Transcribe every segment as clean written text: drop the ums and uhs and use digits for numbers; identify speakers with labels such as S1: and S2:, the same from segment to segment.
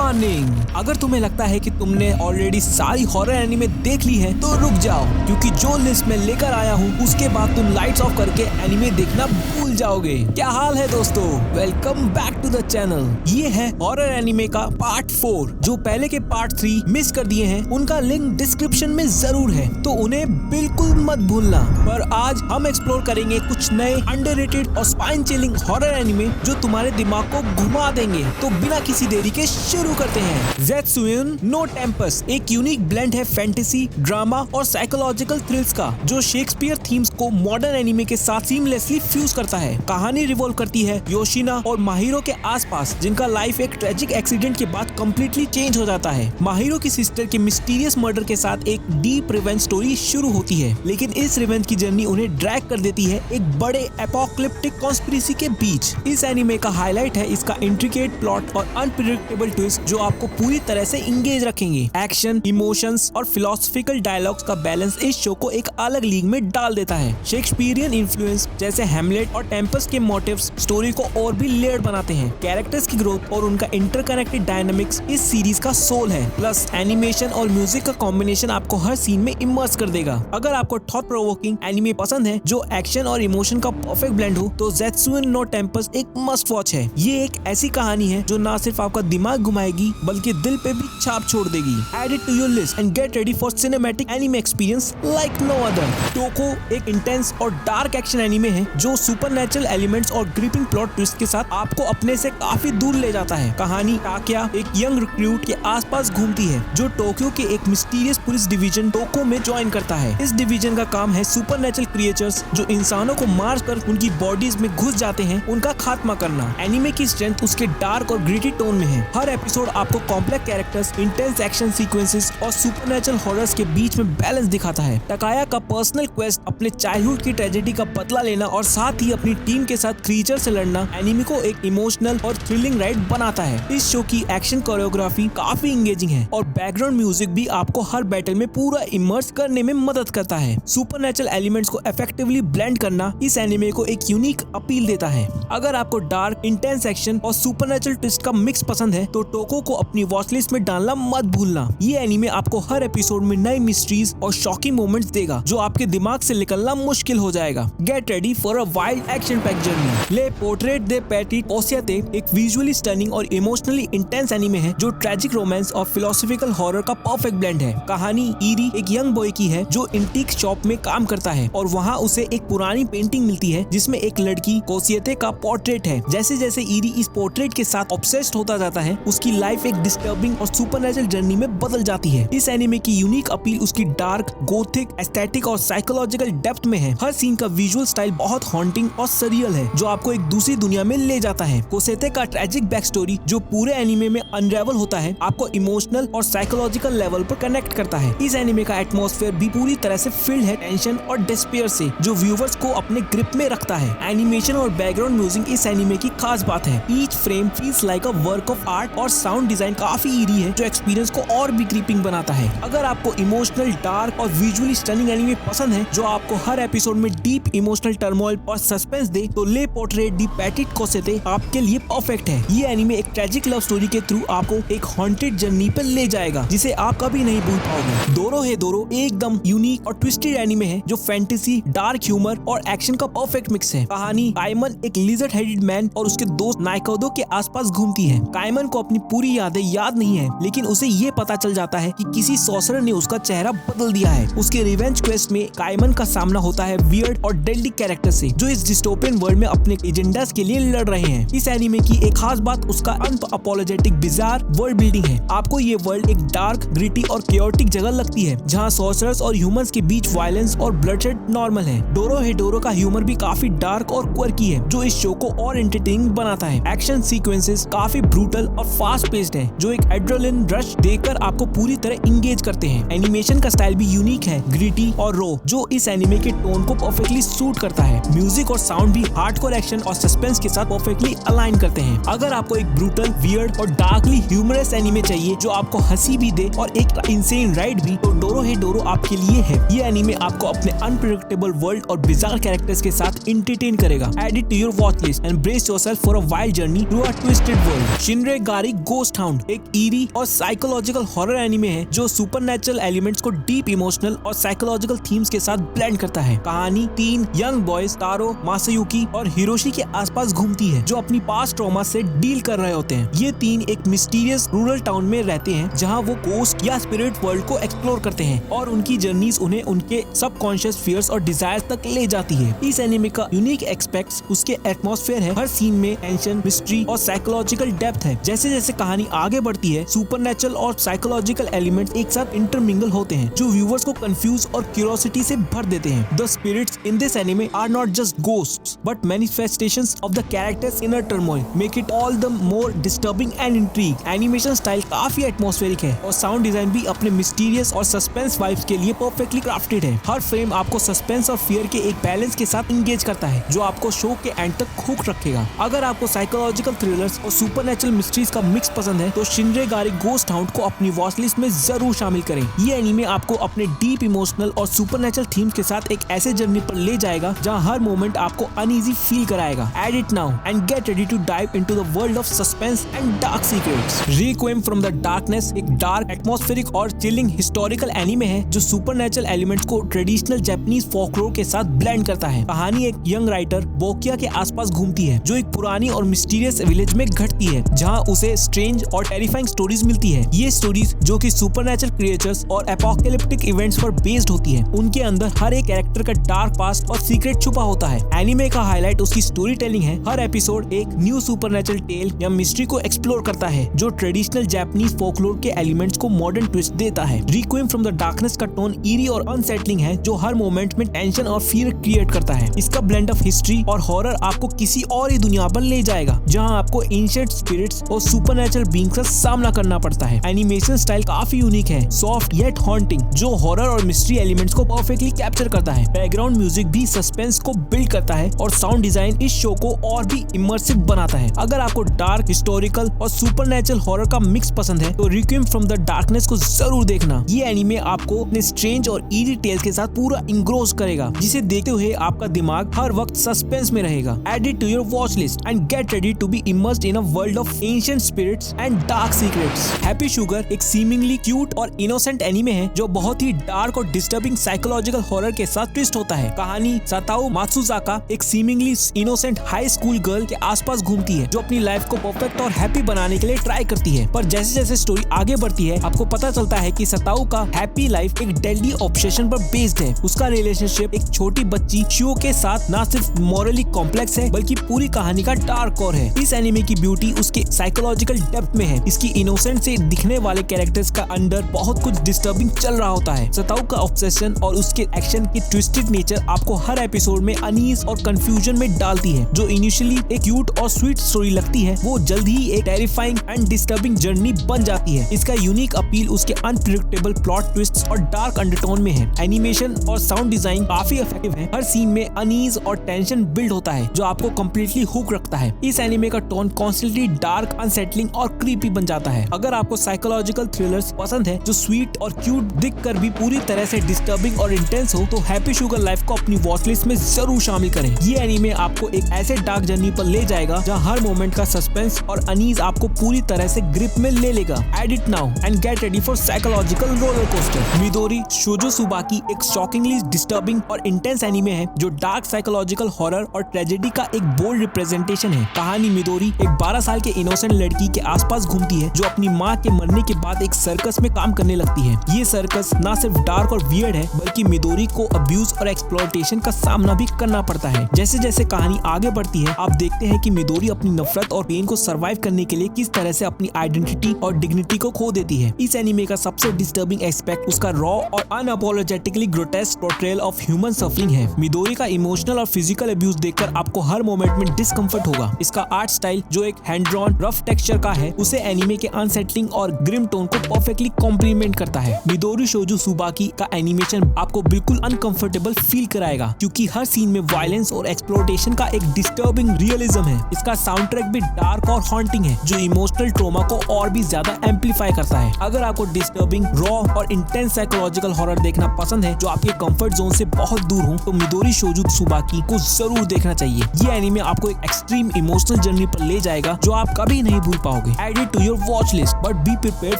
S1: Warning, अगर तुम्हें लगता है कि तुमने ऑलरेडी सारी हॉरर एनीमे देख ली है तो रुक जाओ, क्योंकि जो लिस्ट में लेकर आया हूँ उसके बाद तुम लाइट्स ऑफ करके एनीमे देखना भूल जाओगे। क्या हाल है दोस्तों, welcome back to the channel. ये है हॉरर एनीमे का पार्ट 4। जो पहले के पार्ट 3 मिस कर दिए हैं उनका लिंक डिस्क्रिप्शन में जरूर है, तो उन्हें बिल्कुल मत भूलना। पर आज हम एक्सप्लोर करेंगे कुछ नए अंडररेटेड और स्पाइन चिलिंग हॉरर एनीमे जो तुम्हारे दिमाग को घुमा देंगे। तो बिना किसी देरी के शुरू करते हैं। ज़ेत्सुइन नो टेम्पस एक यूनिक ब्लेंड है फैंटेसी, ड्रामा और साइकोलॉजिकल थ्रिल्स का, जो शेक्सपियर थीम्स को मॉडर्न एनीमे के साथ सीमलेसली फ्यूज करता है। कहानी रिवॉल्व करती है योशिना और माहिरो के आसपास, जिनका लाइफ एक ट्रेजिक एक्सीडेंट के बाद कंप्लीटली चेंज हो जाता है। माहिरो की सिस्टर के मिस्टीरियस मर्डर के साथ एक डीप रिवेंज स्टोरी शुरू होती है, लेकिन इस रिवेंज की जर्नी उन्हें ड्रैग कर देती है एक बड़े एपोकलिप्टिक कॉन्स्पिरेसी के बीच। इस एनीमे का हाईलाइट है इसका इंट्रिकेट प्लॉट और अनप्रेडिक्टेबल ट्विस्ट, जो आपको पूरी तरह से इंगेज रखेंगे। एक्शन, इमोशंस और फिलोसॉफिकल डायलॉग्स का बैलेंस इस शो को एक अलग लीग में डाल देता है। शेक्सपियरियन इन्फ्लुएंस जैसे हैमलेट और टेम्पस के मोटिव्स स्टोरी को और भी लेयर्ड बनाते हैं। कैरेक्टर्स की ग्रोथ और उनका इंटरकनेक्टेड डायनामिक्स इस सीरीज का सोल है। प्लस एनिमेशन और म्यूजिक का कॉम्बिनेशन आपको हर सीन में इमर्स कर देगा। अगर आपको थॉट प्रोवोकिंग एनिमे पसंद है जो एक्शन और इमोशन का परफेक्ट ब्लेंड हो, तो ज़ेत्सुइन नो टेम्पस एक मस्ट वॉच है। ये एक ऐसी कहानी है जो न सिर्फ आपका दिमाग घुमाएगी बल्कि दिल पे भी छाप छोड़ देगी। Add it to your list and get ready for cinematic anime experience like no other। टोको एक इंटेंस और डार्क एक्शन एनीमे है जो सुपरनैचुरल एलिमेंट्स और ग्रिपिंग प्लॉट ट्विस्ट के साथ आपको अपने से काफी दूर ले जाता है। कहानी टाकिया एक यंग रिक्रूट के आसपास घूमती है जो टोक्यो के एक मिस्टीरियस पुलिस डिवीजन टोको में ज्वाइन करता है। इस डिवीजन का काम है सुपरनैचुरल क्रिएचर्स जो इंसानों को मार कर उनकी बॉडीज में घुस जाते हैं, उनका खात्मा करना। एनीमे की स्ट्रेंथ उसके डार्क और ग्रिटी टोन में है। हर एपिसोड आपको complex characters, intense action sequences और सुपरनैचुरल हॉरर्स के बीच में बैलेंस दिखाता है। टकाया का पर्सनल क्वेस्ट अपने चाइल्डहुड की ट्रेजेडी का बदला लेना और साथ ही अपनी टीम के साथ क्रीचर से लड़ना एनीमे को एक इमोशनल और थ्रिलिंग राइड बनाता है। इस शो की एक्शन कोरियोग्राफी काफी इंगेजिंग है और बैकग्राउंड म्यूजिक भी आपको हर बैटल में पूरा इमर्स करने में मदद करता है। सुपरनैचुरल एलिमेंट्स को इफेक्टिवली ब्लेंड करना इस एनीमे को एक यूनिक अपील देता है। अगर आपको डार्क, इंटेंस एक्शन और सुपरनैचुरल ट्विस्ट का मिक्स पसंद है तो टोको को अपनी वॉच लिस्ट में डालना मत भूलना। ये एनीमे आपको हर एपिसोड में नई मिस्ट्रीज और शॉकिंग मोमेंट्स देगा जो आपके दिमाग से निकलना मुश्किल हो जाएगा। Gate ready for a wild action pack journey. ले पोर्ट्रेट दे पेटिट ओसियाते एक विजुअली स्टनिंग और इमोशनली इंटेंस एनीमे है जो ट्रेजिक रोमांस और फिलोसॉफिकल हॉरर का परफेक्ट ब्लेंड है। कहानी ईरी एक यंग बॉय की है जो एंटीक शॉप में काम करता है और वहाँ उसे एक पुरानी पेंटिंग मिलती है जिसमें एक लड़की कोसियाते का पोर्ट्रेट है। जैसे जैसे ईरी इस पोर्ट्रेट के साथ ऑब्सेस्ड होता जाता है, उसकी लाइफ एक डिस्टर्बिंग और सुपरनैचुरल जर्नी में बदल जाती है। इस एनीमे की यूनिक अपील उसकी डार्क, गोथिक, एस्थेटिक और साइकोलॉजिकल डेप्थ में है। हर सीन का विजुअल स्टाइल बहुत हॉन्टिंग और सरियल है जो आपको एक दूसरी दुनिया में ले जाता है। कोसेते का ट्रेजिक बैक स्टोरी जो पूरे एनीमे में अनरेवल होता है आपको इमोशनल और साइकोलॉजिकल लेवल पर कनेक्ट करता है। इस एनीमे का एटमॉस्फेयर भी पूरी तरह से फिल्ड है टेंशन और डिस्पेयर से, जो व्यूवर्स को अपने ग्रिप में रखता है। एनिमेशन और बैकग्राउंड म्यूजिक इस एनीमे की खास बात है। Each frame feels like a work of art और साउंड डिजाइन काफी ईरी है जो एक्सपीरियंस को और भी क्रीपिंग बनाता है। अगर आपको इमोशनल, डार्क और विजुअली स्टनिंग एनीमे पसंद है जो आपको हर एपिसोड में डीप इमोशनल टर्मोइल और सस्पेंस दे, तो ले पोर्ट्रेट दी पेटिट कोसेते आपके लिए परफेक्ट है। ये एनीमे एक ट्रेजिक लव स्टोरी के थ्रू आपको एक हॉन्टेड जर्नी पर ले जाएगा जिसे आप कभी नहीं भूल पाओगे। दोरो है दोरो एकदम यूनिक और ट्विस्टेड एनीमे है जो फैंटेसी, डार्क ह्यूमर और एक्शन का परफेक्ट मिक्स है। कहानी काइमन एक लिजर्ड हेडेड मैन और उसके दोस्त नाइकोदो के आसपास घूमती है। काइमन को अपनी पूरी यादें याद नहीं है, लेकिन उसे ये पता चल जाता है कि किसी सॉर्सरर ने उसका चेहरा बदल दिया है। उसके रिवेंज क्वेस्ट में काइमन का सामना होता है वियर्ड और डेडली कैरेक्टर से जो इस डिस्टोपियन वर्ल्ड में अपने एजेंडास के लिए लड़ रहे हैं। इस एनीमे की एक खास बात उसका अनअपोलोजेटिक बिजार वर्ल्ड बिल्डिंग है। आपको ये वर्ल्ड एक डार्क, ग्रिटी और केओटिक जगह लगती है जहाँ सॉर्सरर्स और ह्यूमंस के बीच वायलेंस और ब्लडशेड नॉर्मल है। डोरो है डोरो का ह्यूमर भी काफी डार्क और क्वर्की है जो इस शो को और एंटरटेनिंग बनाता है। एक्शन सीक्वेंसेस काफी ब्रूटल और फास्ट पेस्ड है जो एक एड्रेनलिन रश देकर आपको पूरी तरह इंगेज करते हैं। एनिमेशन का स्टाइल भी यूनिक है, ग्रिटी और रो, जो इस एनीमे के टोन को परफेक्टली सूट करता है। म्यूजिक और साउंड भी हार्डकोर एक्शन और सस्पेंस के साथ परफेक्टली अलाइन करते हैं। अगर आपको एक ब्रूटल, वियर्ड और डार्कली ह्यूमरस एनीमे चाहिए जो आपको हंसी भी दे और एक इंसेन राइड भी, तो डोरो है डोरो आपके लिए है। ये एनीमे आपको अपने अनप्रेडिक्टेबल वर्ल्ड और बिजार कैरेक्टर्स के साथ एंटरटेन करेगा। Add it to your watch list and brace yourself for a wild journey through a twisted world. शिनरेगारी गोस्ट हाउंड एक ईरी और साइकोलॉजिकल हॉरर एनिमे है जो सुपरनैचुरल एलिमेंट्स को डीप इमोशनल और साइकोलॉजिकल थीम्स के साथ ब्लेंड करता है। कहानी 3 यंग बॉयज तारो, मासायुकी और हिरोशी के आसपास घूमती है जो अपनी पास्ट ट्रॉमा से डील कर रहे होते हैं। ये 3 एक मिस्टीरियस रूरल टाउन में रहते हैं जहाँ वो गोस्ट या स्पिरिट वर्ल्ड को एक्सप्लोर करते हैं और उनकी जर्नीज उन्हें उनके सबकॉन्शियस फियर्स और डिजायर्स तक ले जाती है। इस एनिमे का यूनिक एस्पेक्ट्स उसके एटमॉस्फेयर है। हर सीन में टेंशन, मिस्ट्री और साइकोलॉजिकल डेप्थ है। जैसे जैसे कहानी आगे बढ़ती है सुपरनैचुरल और साइकोलॉजिकल एलिमेंट्स एक साथ इंटरमिंगल होते हैं जो व्यूअर्स को कंफ्यूज और क्यूरियोसिटी से भर देते हैं। The spirits in this anime are not just ghosts but manifestations of the character's inner turmoil, make it all the more disturbing and intrigue. Animation style काफी एटमॉस्फेरिक है और साउंड डिजाइन भी अपने मिस्टीरियस और सस्पेंस वाइब्स के लिए perfectly crafted है। हर frame आपको सस्पेंस और फियर के एक बैलेंस के साथ इंगेज करता है जो आपको शो के एंड तक हुक रखेगा। अगर आपको साइकोलॉजिकल थ्रिलर्स और सुपरनैचुरल मिस्ट्रीज का मिक्स पसंद है तो शिनरेगारी गोस्ट हाउंड को अपनी वॉच लिस्ट में जरूर शामिल करें। ये एनीमे आपको अपने डीप इमोशनल और सुपरनैचुरल थीम्स के साथ एक ऐसे जर्नी पर ले जाएगा जहां हर मोमेंट आपको अनईजी फील कराएगा। Add it now and get ready to dive into the world of suspense and dark secrets. Requiem from the darkness एक डार्क, एटमॉस्फेरिक और चिलिंग हिस्टोरिकल एनीमे है जो सुपरनैचुरल एलिमेंट्स को ट्रेडिशनल जापानीज फोकलोर के साथ blend करता है। कहानी एक यंग राइटर बोकिया के आसपास घूमती है जो एक पुरानी और मिस्टीरियस विलेज में घटती है जहां उसे स्ट्रेंज और टेरिफाइंग स्टोरीज मिलती है। ये स्टोरीज जो कि सुपरनैचुरल क्रिएचर्स और एपोकैलिप्टिक इवेंट्स पर बेस्ड होती है, उनके अंदर हर एक कैरेक्टर का डार्क पास्ट और सीक्रेट छुपा होता है। एनीमे का हाईलाइट उसकी स्टोरी टेलिंग है। हर एपिसोड एक न्यू सुपरनैचुरल टेल या मिस्ट्री को एक्सप्लोर करता है जो ट्रेडिशनल जापानीज फोकलोर के एलिमेंट्स को मॉडर्न ट्विस्ट देता है। रिक्वेम फ्रॉम द डार्कनेस का टोन ईरी और अनसेटलिंग है जो हर मोमेंट में टेंशन और फियर क्रिएट करता है। इसका ब्लेंड ऑफ हिस्ट्री और हॉरर आपको किसी और ही दुनिया पर ले जाएगा जहां आपको एंशिएंट स्पिरिट्स और सुपरनैचुरल बीइंग्स का सामना करना पड़ता है। एनिमेशन स्टाइल काफी यूनिक है, सॉफ्ट येट हॉन्टिंग जो हॉरर और मिस्ट्री एलिमेंट्स को परफेक्टली कैप्चर करता है। बैकग्राउंड म्यूजिक भी सस्पेंस को बिल्ड करता है और साउंड डिजाइन इस शो को और भी इमर्सिव बनाता है। अगर आपको डार्क, हिस्टोरिकल और सुपरनैचुरल हॉरर का मिक्स पसंद है तो रिक्वेम फ्रॉम द डार्कनेस को जरूर देखना। ये एनीमे आपको अपने स्ट्रेंज और ईरी टेल्स के साथ पूरा इंग्रोस करेगा जिसे देखते हुए आपका दिमाग हर वक्त सस्पेंस में रहेगा। Add it to your watch list and get ready to be immersed in a world of ancient spirits and dark secrets. Happy Sugar एक seemingly cute और innocent एनीमे है जो बहुत ही डार्क और डिस्टर्बिंग साइकोलॉजिकल हॉरर के साथ twist होता है। कहानी सताओ मात्सुजाका एक seemingly innocent high school girl के आसपास घूमती है जो अपनी लाइफ को परफेक्ट और हैप्पी बनाने के लिए ट्राई करती है, पर जैसे जैसे स्टोरी आगे बढ़ती है आपको पता चलता है कि सताओ का हैप्पी लाइफ एक डेडली ऑब्सेशन पर बेस्ड है। उसका रिलेशनशिप एक छोटी बच्ची शियो के साथ ना सिर्फ मॉरली कॉम्प्लेक्स है बल्कि पूरी कहानी का डार्क कोर है। इस एनीमे की ब्यूटी उसके साइकोलॉजिकल डेप्थ में है। इसकी इनोसेंट से दिखने वाले कैरेक्टर्स का अंदर बहुत कुछ डिस्टर्बिंग चल रहा होता है। सताओ का ऑब्सेशन और उसके एक्शन की ट्विस्टेड नेचर आपको हर एपिसोड में अनईज और कंफ्यूजन में डालती है। जो इनिशियली एक क्यूट और स्वीट स्टोरी लगती है वो जल्द ही एक टेरिफाइंग एंड डिस्टर्बिंग जर्नी बन जाती है। इसका यूनिक अपील उसके अनप्रेडिक्टेबल प्लॉट ट्विस्ट्स और डार्क अंडरटोन में है। एनिमेशन और साउंड डिजाइन काफी इफेक्टिव है। हर सीन में अनईज और टेंशन बिल्ड होता है जो आपको कंप्लीटली हुक रखता है। इस एनीमे का टोन कॉन्स्टेंटली डार्क, अनसेटलिंग और क्रीपी बन जाता है। अगर आपको साइकोलॉजिकल थ्रिलर्स पसंद है जो स्वीट और क्यूट दिखकर भी पूरी तरह से डिस्टर्बिंग और इंटेंस हो तो हैप्पी शुगर लाइफ को अपनी वॉच लिस्ट में जरूर शामिल करें। ये एनीमे आपको एक ऐसे डार्क जर्नी पर ले जाएगा जहां हर मोमेंट का सस्पेंस और अनईज आपको पूरी तरह से ग्रिप में ले लेगा। Add it now and get ready for psychological roller coaster. Midori Shojo Tsubaki एक शॉकिंगली डिस्टर्बिंग और इंटेंस एनीमे है जो डार्क साइकोलॉजिकल हॉरर और ट्रेजेडी का एक बोल्ड रिप्रेजेंटेशन है। कहानी मिदोरी एक 12 साल के इनोसेंट लड़की के आसपास घूमती है जो अपनी माँ के मरने के बाद एक सर्कस में काम करने लगती है। ये सर्कस ना सिर्फ डार्क और वियर्ड है बल्कि मिदोरी को अब्यूज और एक्सप्लॉयटेशन का सामना भी करना पड़ता है। जैसे जैसे कहानी आगे बढ़ती है आप देखते हैं कि मिदोरी अपनी नफरत और पेन को सर्वाइव करने के लिए किस तरह से अपनी आइडेंटिटी और डिग्निटी को खो देती है। इस एनीमे का सबसे डिस्टर्बिंग एस्पेक्ट उसका रॉ और unapologetically grotesque portrayal of human suffering है। मिदोरी का इमोशनल और फिजिकल अब्यूज देखकर आपको हर मोमेंट में डिस्कम्फर्ट होगा। इसका आर्ट स्टाइल जो एक हैंड ड्रॉन रफ टेक्सचर का है उसे एनीमे के अनसेटलिंग और ग्रिम टोन को परफेक्टली कॉम्प्लीमेंट करता है। मिदोरी शोजो सुबाकी का एनिमेशन आपको बिल्कुल अनकंफर्टेबल फील कराएगा क्योंकि हर सीन में वायलेंस और एक्सप्लोइटेशन का एक डिस्टर्बिंग रियलिज्म है। इसका साउंड ट्रैक भी डार्क और हॉन्टिंग है जो इमोशनल ट्रॉमा को और भी ज्यादा एम्पलीफाई करता है। अगर आपको डिस्टर्बिंग, रॉ और इंटेंस साइकोलॉजिकल हॉरर देखना पसंद है जो आपके कंफर्ट जोन से बहुत दूर हो तो मिदोरी शोजो सुबाकी को जरूर देखना चाहिए। ये एनीमे आपको एक एक्सट्रीम इमोशनल जर्नी पर ले जाएगा जो आप कभी नहीं भूल पाओगे। जाओगे। Add it to your watch list, but be prepared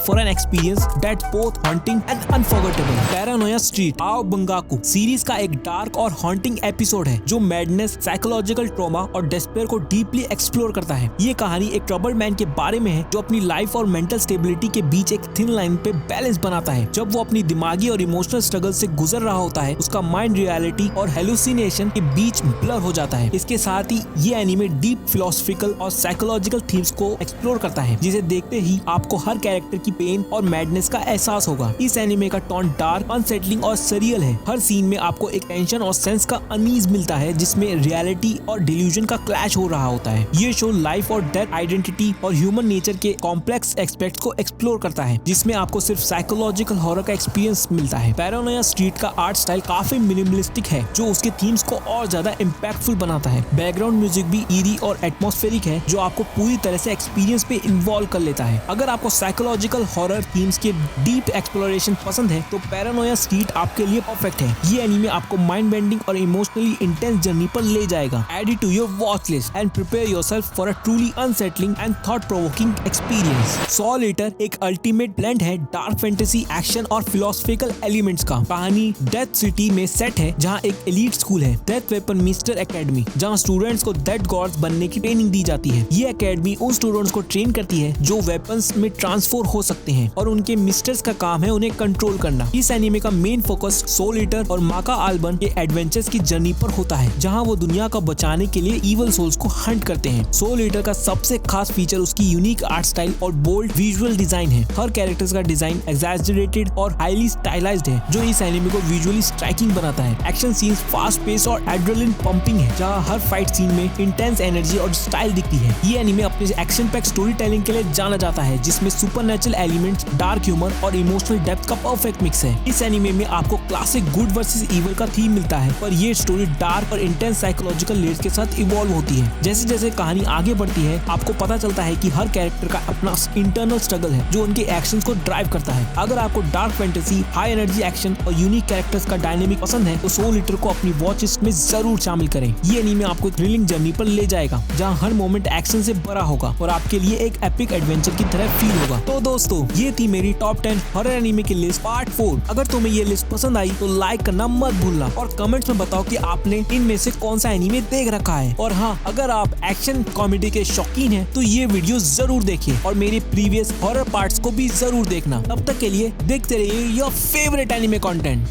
S1: for an experience that's both haunting and unforgettable. Paranoia Street आओ बंगाकू सीरीज का एक डार्क और हॉन्टिंग एपिसोड है जो मैडनेस, साइकोलॉजिकल ट्रॉमा और डेस्पेयर को डीपली एक्सप्लोर करता है। ये कहानी एक ट्रबल्ड मैन के बारे में है जो अपनी लाइफ और मेंटल स्टेबिलिटी के बीच एक थिन लाइन पे बैलेंस बनाता है। जब वो अपनी दिमागी और इमोशनल स्ट्रगल से गुजर रहा होता है, उसका माइंड रियलिटी और हेलुसिनेशन के बीच ब्लर हो जाता है। इसके साथ ही ये एनीमे डीप फिलोसफिकल और साइकोलॉजिकल थीम्स को एक्सप्लोर करता है, जिसे देखते ही आपको हर कैरेक्टर की पेन और मैडनेस का एहसास होगा। इस एनीमे का टोन डार्क, अनसेटलिंग और सरियल है। हर सीन में आपको एक टेंशन और सेंस का अनईज मिलता है जिसमें रियलिटी और डिल्यूजन का क्लैश हो रहा होता है। ये शो लाइफ और डेथ, आइडेंटिटी और ह्यूमन नेचर के कॉम्प्लेक्स एस्पेक्ट्स को एक्सप्लोर करता है, जिसमें आपको सिर्फ साइकोलॉजिकल हॉरर का एक्सपीरियंस मिलता है। पैरानोया स्ट्रीट का आर्ट स्टाइल काफी मिनिमलिस्टिक है जो उसके थीम्स को और ज्यादा इम्पैक्टफुल बनाता है। बैकग्राउंड म्यूजिक भी ईरी और एटमॉस्फेरिक है जो आपको पूरी तरह से एक्सपीरियंस पे इन्वॉल्व कर लेता है। अगर आपको साइकोलॉजिकल हॉरर थीम्स के डीप एक्सप्लोरेशन पसंद है तो पैरानोया स्ट्रीट आपके लिए परफेक्ट है। ये एनीमे आपको माइंड बेंडिंग और इमोशनली इंटेंस जर्नी पर ले जाएगा। Add it to your watch list and prepare yourself for a truly unsettling and thought-provoking experience. Soul Eater एक अल्टीमेट ब्लेंड है डार्क फैंटेसी, एक्शन और फिलोसफिकल एलिमेंट्स का। कहानी डेथ सिटी में सेट है जहाँ एक एलीट स्कूल है, डेथ वेपन मिस्टर एकेडमी, जहाँ स्टूडेंट्स को डेथ गॉड्स बनने की ट्रेनिंग दी जाती है। ये एकेडमी उन स्टूडेंट्स को ट्रेन करती है जो वेपन्स में ट्रांसफॉर्म हो सकते हैं और उनके मिस्टर्स का काम है उन्हें कंट्रोल करना। इस एनीमे का मेन फोकस सोल ईटर और माका आल्बन के एडवेंचर्स की जर्नी पर होता है, जहाँ वो दुनिया को बचाने के लिए इवल सोल्स को हंट करते हैं। सोल ईटर का सबसे खास फीचर उसकी यूनिक आर्ट स्टाइल और बोल्ड विजुअल डिजाइन है। हर कैरेक्टर्स का डिजाइन एग्जैजरेटेड और हाईली स्टाइलाइज्ड है जो इस एनीमे को विजुअली स्ट्राइकिंग बनाता है। एक्शन सीन्स फास्ट पेस और एड्रेनलिन पंपिंग है, जहाँ हर फाइट सीन में इंटेंस एनर्जी और स्टाइल दिखती है। ये एनीमे अपने एक्शन पैक स्टोरी टेलिंग के लिए जाना जाता है, जिसमें सुपरनैचुरल एलिमेंट्स, डार्क ह्यूमर और इमोशनल डेप्थ का परफेक्ट मिक्स है। इस एनीमे में आपको क्लासिक गुड वर्सेस इविल का थीम मिलता है, पर ये स्टोरी डार्क और इंटेंस साइकोलॉजिकल लेयर्स के साथ इवॉल्व होती है। जैसे जैसे कहानी आगे बढ़ती है आपको पता चलता है कि हर कैरेक्टर का अपना इंटरनल स्ट्रगल है जो उनके एक्शंस को ड्राइव करता है। अगर आपको dark fantasy, high energy action और यूनिक कैरेक्टर्स का डायनेमिक पसंद है तो सोल ईटर को अपनी वॉच लिस्ट में जरूर शामिल करें। ये एनीमे आपको थ्रिलिंग जर्नी पर ले जाएगा जहाँ हर मोमेंट एक्शन से भरा होगा और आपके लिए एक एपिक एडवेंचर की तरह फील होगा। तो दोस्तों, ये थी मेरी टॉप 10 हॉरर एनीमे की लिस्ट पार्ट 4। अगर तुम्हें ये लिस्ट पसंद आई तो लाइक करना मत भूलना और कमेंट्स में बताओ कि आपने इनमें से कौन सा एनीमे देख रखा है। और हाँ, अगर आप एक्शन कॉमेडी के शौकीन हैं तो ये वीडियो जरूर देखिए और मेरे प्रीवियस हॉरर पार्ट्स को भी जरूर देखना। तब तक के लिए देखते रहिए योर फेवरेट एनीमे कंटेंट।